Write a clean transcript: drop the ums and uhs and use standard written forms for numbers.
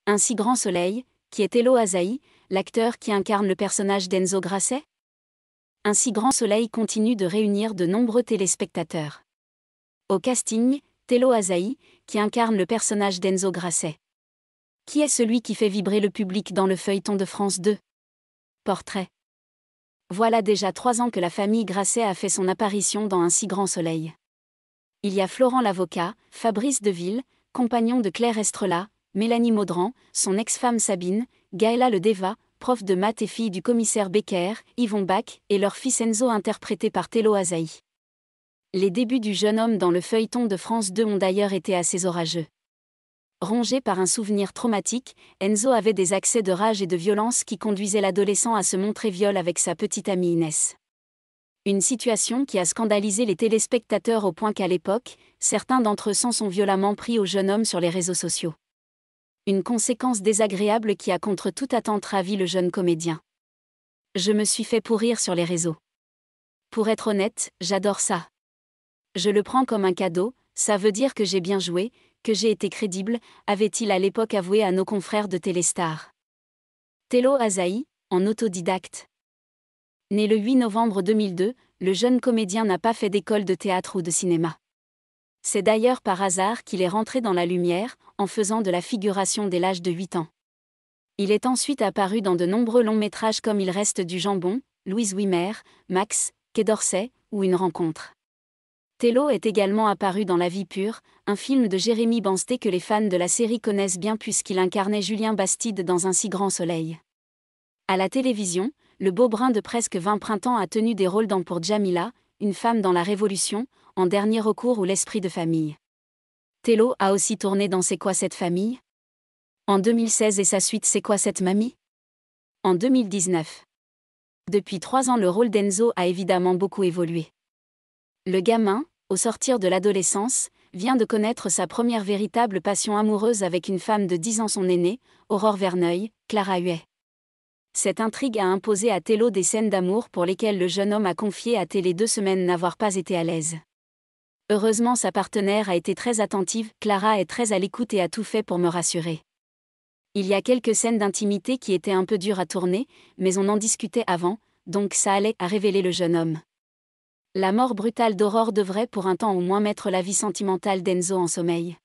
Un si grand soleil, qui est Tello Asahi, l'acteur qui incarne le personnage d'Enzo Grasset? Un si grand soleil continue de réunir de nombreux téléspectateurs. Au casting, Tello Asahi, qui incarne le personnage d'Enzo Grasset. Qui est celui qui fait vibrer le public dans le feuilleton de France 2? Portrait. Voilà déjà 3 ans que la famille Grasset a fait son apparition dans Un si grand soleil. Il y a Florent l'avocat, Fabrice Deville, compagnon de Claire Estrela, Mélanie Maudran, son ex-femme Sabine, Gaëla Le Deva, prof de maths et fille du commissaire Becker, Yvon Bach, et leur fils Enzo interprété par Tello Asahi. Les débuts du jeune homme dans le feuilleton de France 2 ont d'ailleurs été assez orageux. Rongé par un souvenir traumatique, Enzo avait des accès de rage et de violence qui conduisaient l'adolescent à se montrer viol avec sa petite amie Inès. Une situation qui a scandalisé les téléspectateurs au point qu'à l'époque, certains d'entre eux s'en sont violemment pris au jeune homme sur les réseaux sociaux. Une conséquence désagréable qui a contre toute attente ravi le jeune comédien. Je me suis fait pourrir sur les réseaux. Pour être honnête, j'adore ça. Je le prends comme un cadeau, ça veut dire que j'ai bien joué, que j'ai été crédible, avait-il à l'époque avoué à nos confrères de Téléstar. Tello Asahi, en autodidacte. Né le 8 novembre 2002, le jeune comédien n'a pas fait d'école de théâtre ou de cinéma. C'est d'ailleurs par hasard qu'il est rentré dans la lumière, en faisant de la figuration dès l'âge de 8 ans. Il est ensuite apparu dans de nombreux longs métrages comme Il reste du jambon, Louise Wimmer, Max, Quai d'Orsay, ou Une rencontre. Tello est également apparu dans La vie pure, un film de Jérémy Bansté que les fans de la série connaissent bien puisqu'il incarnait Julien Bastide dans Un si grand soleil. À la télévision, le beau brun de presque 20 printemps a tenu des rôles dans Pour Djamila, Une femme dans la Révolution, En dernier recours ou L'esprit de famille. Tello a aussi tourné dans C'est quoi cette famille? En 2016 et sa suite C'est quoi cette mamie? En 2019. Depuis 3 ans le rôle d'Enzo a évidemment beaucoup évolué. Le gamin, au sortir de l'adolescence, vient de connaître sa première véritable passion amoureuse avec une femme de 10 ans son aînée, Aurore Verneuil, Clara Huet. Cette intrigue a imposé à Tello des scènes d'amour pour lesquelles le jeune homme a confié à Télé 2 semaines n'avoir pas été à l'aise. Heureusement sa partenaire a été très attentive, Clara est très à l'écoute et a tout fait pour me rassurer. Il y a quelques scènes d'intimité qui étaient un peu dures à tourner, mais on en discutait avant, donc ça allait, a révélé le jeune homme. La mort brutale d'Aurore devrait pour un temps au moins mettre la vie sentimentale d'Enzo en sommeil.